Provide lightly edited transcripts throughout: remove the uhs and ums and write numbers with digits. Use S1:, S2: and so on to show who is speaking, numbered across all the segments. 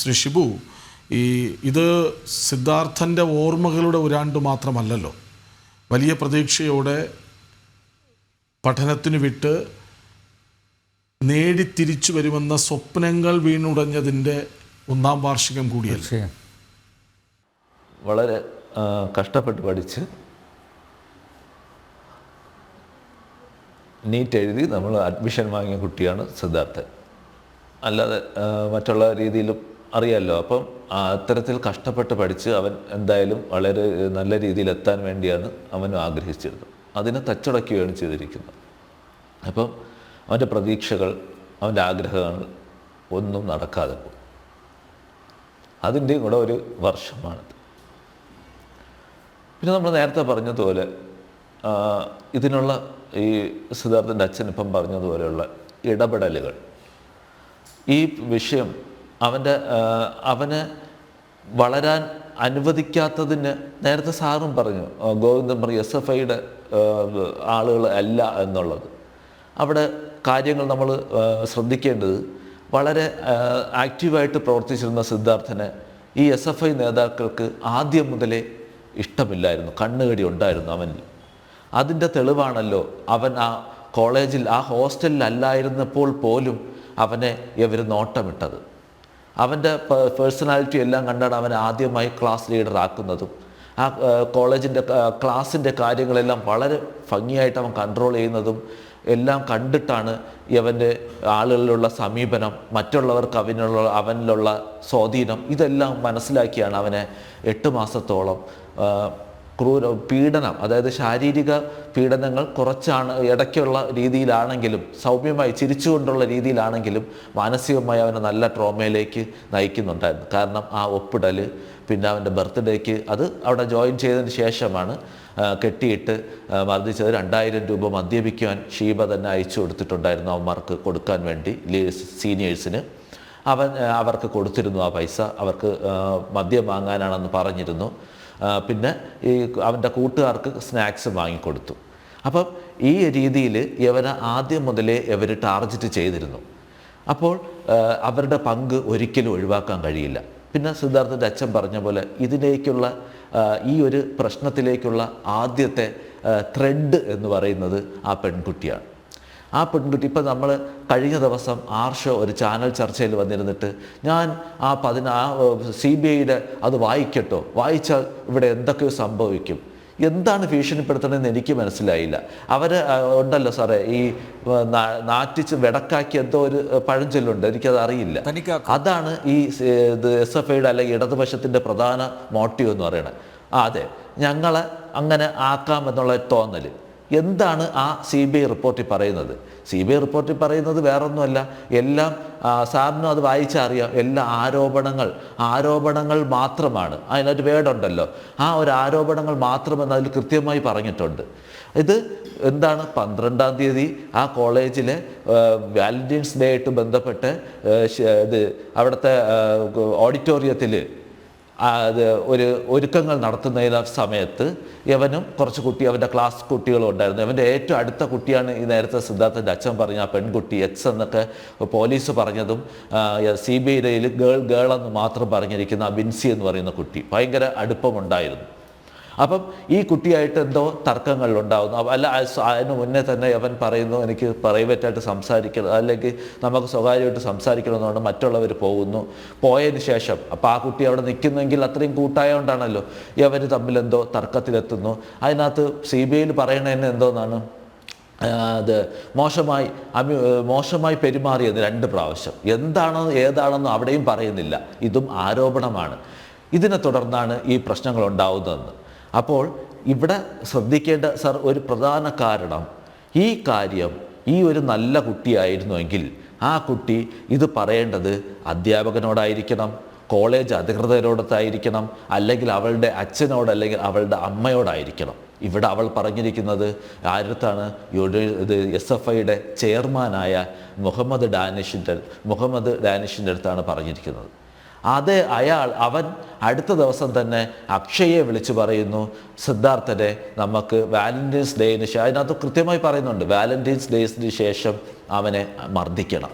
S1: ശ്രീ ഷിബു, ഇത് സിദ്ധാർത്ഥൻ്റെ ഓർമ്മകളുടെ ഒരാണ്ട് മാത്രമല്ലല്ലോ. വലിയ പ്രതീക്ഷയോടെ പഠനത്തിന് വിട്ട് നേടിത്തിരിച്ചു വരുമെന്ന സ്വപ്നങ്ങൾ വീണുടഞ്ഞതിൻ്റെ 1-ാം വാർഷികം കൂടിയല്ലേ.
S2: വളരെ കഷ്ടപ്പെട്ട് പഠിച്ച് നീറ്റ് എഴുതി നമ്മൾ അഡ്മിഷൻ വാങ്ങിയ കുട്ടിയാണ് സിദ്ധാർത്ഥൻ. അല്ലാതെ മറ്റുള്ള രീതിയിലും അറിയാമല്ലോ. അപ്പം അത്തരത്തിൽ കഷ്ടപ്പെട്ട് പഠിച്ച് അവൻ എന്തായാലും വളരെ നല്ല രീതിയിൽ എത്താൻ വേണ്ടിയാണ് അവനും ആഗ്രഹിച്ചിരുന്നത്. അതിനെ തച്ചുടയ്ക്കുകയാണ് ചെയ്തിരിക്കുന്നത്. അപ്പം അവൻ്റെ പ്രതീക്ഷകൾ, അവൻ്റെ ആഗ്രഹങ്ങൾ ഒന്നും നടക്കാതെ പോകും. അതിൻ്റെയും കൂടെ ഒരു വർഷമാണിത്. പിന്നെ നമ്മൾ നേരത്തെ പറഞ്ഞതുപോലെ ഇതിനുള്ള ഈ സിദ്ധാർത്ഥൻ്റെ അച്ഛൻ ഇപ്പം പറഞ്ഞതുപോലെയുള്ള ഇടപെടലുകൾ, ഈ വിഷയം അവന് വളരാൻ അനുവദിക്കാത്തതിന് നേരത്തെ സാറും പറഞ്ഞു, ഗോവിന്ദൻ പറഞ്ഞു SFIയുടെ ആളുകൾ അല്ല എന്നുള്ളത്. അവിടെ കാര്യങ്ങൾ നമ്മൾ ശ്രദ്ധിക്കേണ്ടത്, വളരെ ആക്റ്റീവായിട്ട് പ്രവർത്തിച്ചിരുന്ന സിദ്ധാർത്ഥനെ ഈ SFI നേതാക്കൾക്ക് ആദ്യം മുതലേ ഇഷ്ടമില്ലായിരുന്നു, കണ്ണുകടി ഉണ്ടായിരുന്നു അവനിൽ. അതിൻ്റെ തെളിവാണല്ലോ അവൻ ആ കോളേജിൽ, ആ ഹോസ്റ്റലിൽ അല്ലായിരുന്നപ്പോൾ പോലും അവനെ ഇവർ നോട്ടമിട്ടത്. അവൻ്റെ പേഴ്സണാലിറ്റി എല്ലാം കണ്ടാണ് അവനെ ആദ്യമായി ക്ലാസ് ലീഡർ ആക്കുന്നതും. ആ ക്ലാസ്സിൻ്റെ കാര്യങ്ങളെല്ലാം വളരെ ഭംഗിയായിട്ട് അവൻ കൺട്രോൾ ചെയ്യുന്നതും എല്ലാം കണ്ടിട്ടാണ് ഇവൻ്റെ ആളുകളിലുള്ള സമീപനം, മറ്റുള്ളവർക്ക് അവനിലുള്ള സ്വാധീനം, ഇതെല്ലാം മനസ്സിലാക്കിയാണ് അവനെ 8 മാസത്തോളം പീഡനം, അതായത് ശാരീരിക പീഡനങ്ങൾ കുറച്ചാണ് ഇടയ്ക്കുള്ള രീതിയിലാണെങ്കിലും, സൗമ്യമായി ചിരിച്ചുകൊണ്ടുള്ള രീതിയിലാണെങ്കിലും മാനസികമായി അവനെ നല്ല ട്രോമയിലേക്ക് നയിക്കുന്നുണ്ടായിരുന്നു. കാരണം ആ ഒപ്പിടൽ, പിന്നെ അവൻ്റെ ബർത്ത്ഡേക്ക് അത് അവിടെ ജോയിൻ ചെയ്തതിന് ശേഷമാണ് കെട്ടിയിട്ട് മർദ്ദിച്ചത്. 2000 രൂപ മദ്യപിക്കുവാൻ ഷീബ തന്നെ അയച്ചു കൊടുത്തിട്ടുണ്ടായിരുന്നു അവന്മാർക്ക് കൊടുക്കാൻ വേണ്ടി, സീനിയേഴ്സിന്. അവർക്ക് കൊടുത്തിരുന്നു ആ പൈസ, അവർക്ക് മദ്യം വാങ്ങാനാണെന്ന് പറഞ്ഞിരുന്നു. പിന്നെ ഈ അവൻ്റെ കൂട്ടുകാർക്ക് സ്നാക്സ് വാങ്ങിക്കൊടുത്തു. അപ്പം ഈ രീതിയിൽ ഇവരെ ആദ്യം മുതലേ ഇവർ ടാർഗറ്റ് ചെയ്തിരുന്നു. അപ്പോൾ അവരുടെ പങ്ക് ഒരിക്കലും ഒഴിവാക്കാൻ കഴിയില്ല. പിന്നെ സിദ്ധാർത്ഥൻ്റെ അച്ഛൻ പറഞ്ഞ പോലെ ഇതിലേക്കുള്ള ഈ ഒരു പ്രശ്നത്തിലേക്കുള്ള ആദ്യത്തെ ത്രെഡ് എന്ന് പറയുന്നത് ആ പെൺകുട്ടിയാണ്. ആ പെൺകുട്ടി, ഇപ്പം നമ്മൾ കഴിഞ്ഞ ദിവസം ആർഷോ ഒരു ചാനൽ ചർച്ചയിൽ വന്നിരുന്നിട്ട്, ഞാൻ ആ CBIയുടെ അത് വായിക്കട്ടോ, വായിച്ചാൽ ഇവിടെ എന്തൊക്കെയോ സംഭവിക്കും, എന്താണ് ഭീഷണിപ്പെടുത്തണമെന്ന് എനിക്ക് മനസ്സിലായില്ല. അവർ ഉണ്ടല്ലോ സാറേ, ഈ നാറ്റിച്ച് വെടക്കാക്കി എന്തോ ഒരു പഴഞ്ചൊല്ലുണ്ട്, എനിക്കത് അറിയില്ല. അതാണ് ഈ SFIയുടെ അല്ലെങ്കിൽ ഇടതുപക്ഷത്തിൻ്റെ പ്രധാന മോട്ടീവ് എന്ന് പറയുന്നത്. അതെ, ഞങ്ങളെ അങ്ങനെ ആക്കാമെന്നുള്ള തോന്നൽ. എന്താണ് ആ CBI റിപ്പോർട്ടിൽ പറയുന്നത്? CBI റിപ്പോർട്ടിൽ പറയുന്നത് വേറൊന്നുമല്ല, എല്ലാം സാറിനും അത് വായിച്ചറിയാം, എല്ലാ ആരോപണങ്ങൾ മാത്രമാണ്. അതിനൊരു വേർഡുണ്ടല്ലോ, ആ ഒരു ആരോപണങ്ങൾ മാത്രമെന്ന് അതിൽ കൃത്യമായി പറഞ്ഞിട്ടുണ്ട്. ഇത് എന്താണ്, 12-ാം തീയതി ആ കോളേജിലെ വാലന്റൈൻസ് ഡേ ആയിട്ട് ബന്ധപ്പെട്ട് അവിടുത്തെ ഓഡിറ്റോറിയത്തിൽ ഒരു ഒരുക്കങ്ങൾ നടത്തുന്ന സമയത്ത് ഇവനും കുറച്ച് അവൻ്റെ ക്ലാസ് കുട്ടികളും ഉണ്ടായിരുന്നു. ഇവൻ്റെ ഏറ്റവും അടുത്ത കുട്ടിയാണ് ഈ നേരത്തെ സിദ്ധാർത്ഥൻ്റെ അച്ഛൻ പറഞ്ഞ ആ പെൺകുട്ടി, X എന്നൊക്കെ പോലീസ് പറഞ്ഞതും CBIയിൽ ഗേൾ എന്ന് മാത്രം പറഞ്ഞിരിക്കുന്ന ബിൻസി എന്ന് പറയുന്ന കുട്ടി ഭയങ്കര അടുപ്പമുണ്ടായിരുന്നു. അപ്പം ഈ കുട്ടിയായിട്ട് എന്തോ തർക്കങ്ങളിലുണ്ടാകുന്നു. അല്ല, അതിന് മുന്നേ തന്നെ അവൻ പറയുന്നു, എനിക്ക് പ്രൈവറ്റായിട്ട് സംസാരിക്കണം, അല്ലെങ്കിൽ നമുക്ക് സ്വകാര്യമായിട്ട് സംസാരിക്കണമെന്നുകൊണ്ട് മറ്റുള്ളവർ പോയതിന് ശേഷം അപ്പോൾ ആ കുട്ടി അവിടെ നിൽക്കുന്നെങ്കിൽ അത്രയും കൂട്ടായതുകൊണ്ടാണല്ലോ ഇവർ തമ്മിലെന്തോ തർക്കത്തിലെത്തുന്നു. അതിനകത്ത് CBIയിൽ പറയണതന്നെ എന്തോന്നാണ്, അത് മോശമായി പെരുമാറിയത് 2 പ്രാവശ്യം. ഏതാണെന്ന് അവിടെയും പറയുന്നില്ല. ഇതും ആരോപണമാണ്. ഇതിനെ തുടർന്നാണ് ഈ പ്രശ്നങ്ങൾ ഉണ്ടാവുന്നതെന്ന്. അപ്പോൾ ഇവിടെ ശ്രദ്ധിക്കേണ്ട ഒരു പ്രധാന കാരണം, ഈ കാര്യം ഈ ഒരു നല്ല കുട്ടിയായിരുന്നുവെങ്കിൽ ആ കുട്ടി ഇത് പറയേണ്ടത് അധ്യാപകനോടായിരിക്കണം, കോളേജ് അധികൃതരോടൊത്തായിരിക്കണം, അല്ലെങ്കിൽ അവളുടെ അച്ഛനോട്, അല്ലെങ്കിൽ അവളുടെ അമ്മയോടായിരിക്കണം. ഇവിടെ അവൾ പറഞ്ഞിരിക്കുന്നത് ആരടുത്താണ്? SFIയുടെ ചെയർമാനായ മുഹമ്മദ് ഡാനിഷിൻ്റെ അടുത്താണ് പറഞ്ഞിരിക്കുന്നത്. അവൻ അടുത്ത ദിവസം തന്നെ അക്ഷയെ വിളിച്ചു പറയുന്നു, സിദ്ധാർത്ഥനെ നമുക്ക് വാലന്റൈൻസ് ഡേയിന് ശേഷം, അതിനകത്ത് കൃത്യമായി പറയുന്നുണ്ട്, വാലന്റൈൻസ് ഡേയ്സിന് ശേഷം അവനെ മർദ്ദിക്കണം,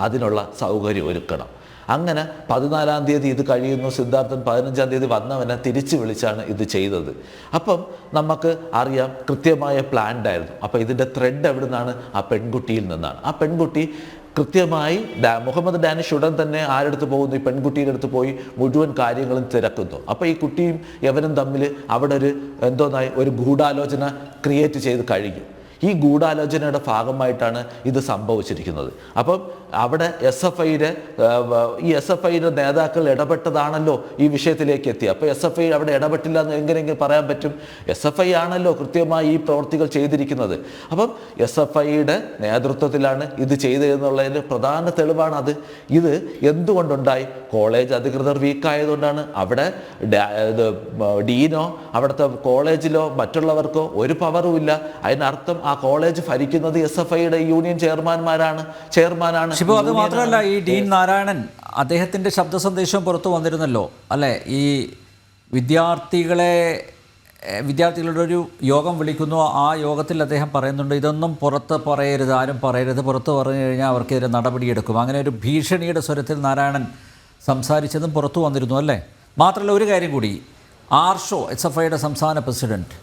S2: അതിനുള്ള സൗകര്യം ഒരുക്കണം. അങ്ങനെ 14-ാം തീയതി ഇത് കഴിയുന്നു, സിദ്ധാർത്ഥൻ 15-ാം തീയതി വന്നവനെ തിരിച്ചു വിളിച്ചാണ് ഇത് ചെയ്തത്. അപ്പം നമുക്ക് അറിയാം കൃത്യമായ പ്ലാൻഡ് ആയിരുന്നു. അപ്പോൾ ഇതിൻ്റെ ത്രെഡ് എവിടെ നിന്നാണ്? ആ പെൺകുട്ടിയിൽ നിന്നാണ്. ആ പെൺകുട്ടി കൃത്യമായി മുഹമ്മദ് ഡാനിഷ് ഉടൻ തന്നെ ആരെടുത്ത് പോകുന്നു? ഈ പെൺകുട്ടിയുടെ അടുത്ത് പോയി മുഴുവൻ കാര്യങ്ങളും തിരക്കുന്നു. അപ്പോൾ ഈ കുട്ടിയും യവനും തമ്മിൽ അവിടെ ഒരു ഗൂഢാലോചന ക്രിയേറ്റ് ചെയ്ത് കഴിഞ്ഞു. ഈ ഗൂഢാലോചനയുടെ ഭാഗമായിട്ടാണ് ഇത് സംഭവിച്ചിരിക്കുന്നത്. അപ്പം അവിടെ ഈ എസ് എഫ് ഐയുടെ നേതാക്കൾ ഇടപെട്ടതാണല്ലോ ഈ വിഷയത്തിലേക്ക് എത്തി. അപ്പോൾ എസ് എഫ് ഐ അവിടെ ഇടപെട്ടില്ല എന്ന് എങ്ങനെയെങ്കിലും പറയാൻ പറ്റും? എസ് എഫ് ഐ ആണല്ലോ കൃത്യമായി ഈ പ്രവൃത്തികൾ ചെയ്തിരിക്കുന്നത്. അപ്പം എസ് എഫ് ഐയുടെ നേതൃത്വത്തിലാണ് ഇത് ചെയ്തതെന്നുള്ളതിൻ്റെ പ്രധാന തെളിവാണ് അത്. ഇത് എന്തുകൊണ്ടുണ്ടായി? കോളേജ് അധികൃതർ വീക്കായതുകൊണ്ടാണ്. അവിടെ ഡീനോ അവിടുത്തെ കോളേജിലോ മറ്റുള്ളവർക്കോ ഒരു പവറും ഇല്ല. അതിനർത്ഥം ആ കോളേജ് ഭരിക്കുന്നത് എസ് എഫ് ഐയുടെ യൂണിയൻ ചെയർമാനാണ്.
S3: ഷിബു, അത് മാത്രമല്ല, ഈ ഡീൻ നാരായണൻ അദ്ദേഹത്തിൻ്റെ ശബ്ദ സന്ദേശം പുറത്തു വന്നിരുന്നല്ലോ അല്ലേ? ഈ വിദ്യാർത്ഥികളുടെ ഒരു യോഗം വിളിക്കുന്നു. ആ യോഗത്തിൽ അദ്ദേഹം പറയുന്നുണ്ട്, ഇതൊന്നും പുറത്ത് പറയരുത്, ആരും പറയരുത്, പുറത്ത് പറഞ്ഞു കഴിഞ്ഞാൽ അവർക്കെതിരെ നടപടിയെടുക്കും. അങ്ങനെ ഒരു ഭീഷണിയുടെ സ്വരത്തിൽ നാരായണൻ സംസാരിച്ചതും പുറത്തു വന്നിരുന്നു അല്ലേ? മാത്രമല്ല ഒരു കാര്യം കൂടി, ആർഷോ എസ് എഫ് ഐയുടെ സംസ്ഥാന പ്രസിഡന്റ്,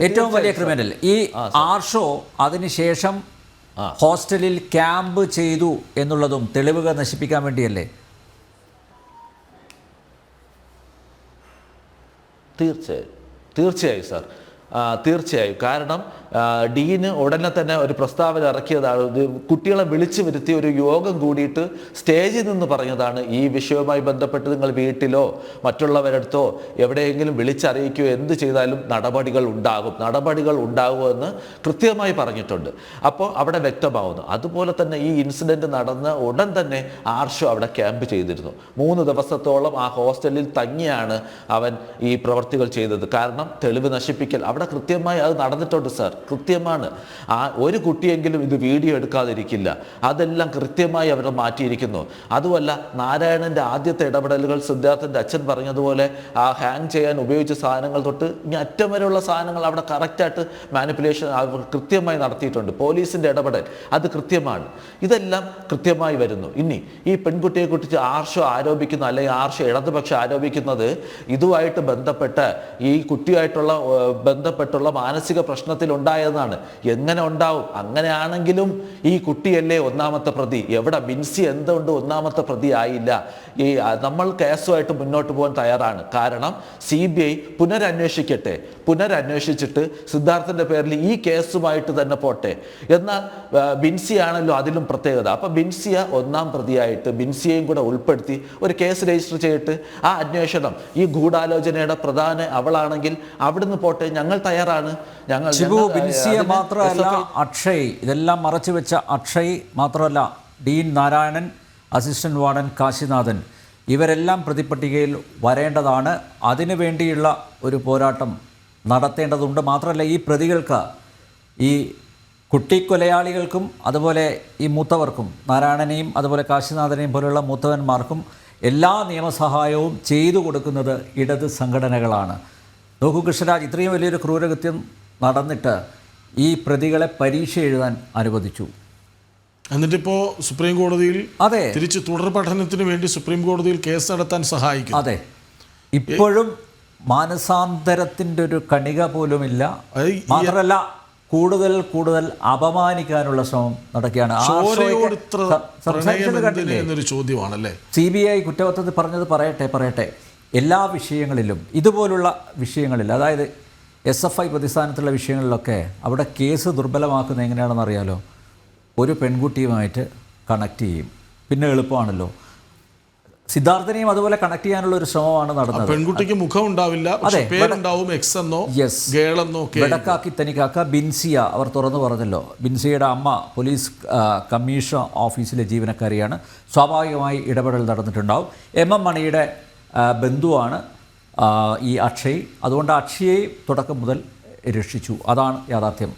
S3: ഏറ്റവും വലിയ ക്രിമിനൽ, ഈ ആർഷോ അതിനുശേഷം ഹോസ്റ്റലിൽ ക്യാമ്പ് ചെയ്തു എന്നുള്ളതും തെളിവുകൾ നശിപ്പിക്കാൻ വേണ്ടിയല്ലേ?
S2: തീർച്ചയായും സാർ, തീർച്ചയായും. കാരണം ഡീന് ഉടനെ തന്നെ ഒരു പ്രസ്താവന ഇറക്കിയതാണ്. കുട്ടികളെ വിളിച്ചു വരുത്തി ഒരു യോഗം കൂടിയിട്ട് സ്റ്റേജിൽ നിന്ന് പറഞ്ഞതാണ്, ഈ വിഷയവുമായി ബന്ധപ്പെട്ട് നിങ്ങൾ വീട്ടിലോ മറ്റുള്ളവരടുത്തോ എവിടെയെങ്കിലും വിളിച്ചറിയിക്കുകയോ എന്ത് ചെയ്താലും നടപടികൾ ഉണ്ടാകുമെന്ന് കൃത്യമായി പറഞ്ഞിട്ടുണ്ട്. അപ്പോൾ അവിടെ വ്യക്തമാവുന്നു. അതുപോലെ തന്നെ ഈ ഇൻസിഡൻറ്റ് നടന്ന ഉടൻ തന്നെ ആർഷോ അവിടെ ക്യാമ്പ് ചെയ്തിരുന്നു. 3 ദിവസത്തോളം ആ ഹോസ്റ്റലിൽ തങ്ങിയാണ് അവൻ ഈ പ്രവർത്തികൾ ചെയ്തത്. കാരണം തെളിവ് നശിപ്പിക്കൽ അവിടെ കൃത്യമായി അത് നടന്നിട്ടുണ്ട് സാർ, കൃത്യമാണ്. ഒരു കുട്ടിയെങ്കിലും ഇത് വീഡിയോ എടുക്കാതിരിക്കില്ല. അതെല്ലാം കൃത്യമായി അവർ മാറ്റിയിരിക്കുന്നു. അതുമല്ല, നാരായണൻ്റെ ആദ്യത്തെ ഇടപെടലുകൾ സിദ്ധാർത്ഥൻ്റെ അച്ഛൻ പറഞ്ഞതുപോലെ ആ ഹാങ് ചെയ്യാൻ ഉപയോഗിച്ച സാധനങ്ങൾ തൊട്ട് ഇനി അറ്റം വരെയുള്ള സാധനങ്ങൾ അവിടെ കറക്റ്റായിട്ട് മാനിപ്പുലേഷൻ അവർ കൃത്യമായി നടത്തിയിട്ടുണ്ട്. പോലീസിൻ്റെ ഇടപെടൽ അത് കൃത്യമാണ്. ഇതെല്ലാം കൃത്യമായി വരുന്നു. ഇനി ഈ പെൺകുട്ടിയെക്കുറിച്ച് ആർഷോ ആരോപിക്കുന്ന, അല്ലെങ്കിൽ ആർഷോ ഇടതുപക്ഷം ആരോപിക്കുന്നത് ഇതുമായിട്ട് ബന്ധപ്പെട്ട് ഈ കുട്ടിയായിട്ടുള്ള ബന്ധപ്പെട്ടുള്ള മാനസിക പ്രശ്നത്തിലുണ്ടായി ഉണ്ടായതാണ്. എങ്ങനെ ഉണ്ടാവും? അങ്ങനെയാണെങ്കിലും ഈ കുട്ടിയല്ലേ ഒന്നാമത്തെ പ്രതി? എവിടെ ബിൻസി എന്തുകൊണ്ട് ഒന്നാമത്തെ പ്രതി ആയില്ല? നമ്മൾ കേസുമായിട്ട് മുന്നോട്ട് പോകാൻ തയ്യാറാണ്. കാരണം CBI പുനരന്വേഷിച്ചിട്ട് സിദ്ധാർത്ഥൻ്റെ പേരിൽ ഈ കേസുമായിട്ട് തന്നെ പോട്ടെ. എന്നാൽ ബിൻസി ആണല്ലോ അതിലും പ്രത്യേകത. അപ്പം ബിൻസിയെ ഒന്നാം പ്രതിയായിട്ട് ബിൻസിയെയും കൂടെ ഉൾപ്പെടുത്തി ഒരു കേസ് രജിസ്റ്റർ ചെയ്തിട്ട് ആ അന്വേഷണം, ഈ ഗൂഢാലോചനയുടെ പ്രധാന അവളാണെങ്കിൽ അവിടുന്ന് പോട്ടെ, ഞങ്ങൾ തയ്യാറാണ്.
S3: ബിൻസിയെ മാത്രമല്ല, അക്ഷയ്, ഇതെല്ലാം മറച്ചു വെച്ച അക്ഷയ് മാത്രമല്ല, ഡീൻ നാരായണൻ, അസിസ്റ്റന്റ് വാർഡൻ കാശിനാഥൻ, ഇവരെല്ലാം പ്രതിപട്ടികയിൽ വരേണ്ടതാണ്. അതിനു വേണ്ടിയുള്ള ഒരു പോരാട്ടം നടത്തേണ്ടതുണ്ട്. മാത്രമല്ല, ഈ പ്രതികൾക്ക്, ഈ കുട്ടിക്കൊലയാളികൾക്കും അതുപോലെ ഈ മൂത്തവർക്കും, നാരായണനെയും അതുപോലെ കാശിനാഥനെയും പോലെയുള്ള മൂത്തവന്മാർക്കും എല്ലാ നിയമസഹായവും ചെയ്തു കൊടുക്കുന്നത് ഇടത് സംഘടനകളാണ്. നോക്കൂ കൃഷ്ണരാജ്, ഇത്രയും വലിയൊരു ക്രൂരകൃത്യം നടന്നിട്ട് ഈ പ്രതികളെ പരീക്ഷ എഴുതാൻ അനുവദിച്ചു.
S1: എന്നിട്ടിപ്പോൾ സുപ്രീം കോടതിയിൽ തിരിച്ച് തുടർ പഠനത്തിന് വേണ്ടി സുപ്രീം കോടതിയിൽ കേസ് നടത്താൻ സഹായിക്കും.
S3: അതെ, ഇപ്പോഴും മാനസാന്തരത്തിൻ്റെ ഒരു കണിക പോലുമില്ല. മാത്രമല്ല, കൂടുതൽ അപമാനിക്കാനുള്ള ശ്രമം നടക്കുകയാണ്. CBI കുറ്റപത്രത്തിൽ പറഞ്ഞത് പറയട്ടെ, എല്ലാ വിഷയങ്ങളിലും, ഇതുപോലുള്ള വിഷയങ്ങളിൽ, അതായത് SFI പ്രതിസ്ഥാനത്തുള്ള വിഷയങ്ങളിലൊക്കെ അവിടെ കേസ് ദുർബലമാക്കുന്നത് എങ്ങനെയാണെന്ന് അറിയാലോ? ഒരു പെൺകുട്ടിയുമായിട്ട് കണക്ട് ചെയ്യും. പിന്നെ എളുപ്പമാണല്ലോ. സിദ്ധാർത്ഥനെയും അതുപോലെ കണക്ട് ചെയ്യാനുള്ള ഒരു ശ്രമമാണ് നടന്നത്.
S1: പെൺകുട്ടിക്ക് മുഖം ഉണ്ടാവില്ല,
S3: വെടക്കാക്കി തനിക്കാക്ക ബിൻസിയ അവർ തുറന്നു പറഞ്ഞല്ലോ. ബിൻസിയയുടെ അമ്മ പോലീസ് കമ്മീഷൻ ഓഫീസിലെ ജീവനക്കാരിയാണ്. സ്വാഭാവികമായി ഇടപെടൽ നടന്നിട്ടുണ്ടാവും. MM മണിയുടെ ബന്ധുവാണ് ഈ അക്ഷയ്. അതുകൊണ്ട് അക്ഷയെ തുടക്കം മുതൽ രക്ഷിച്ചു. അതാണ് യാഥാർത്ഥ്യം.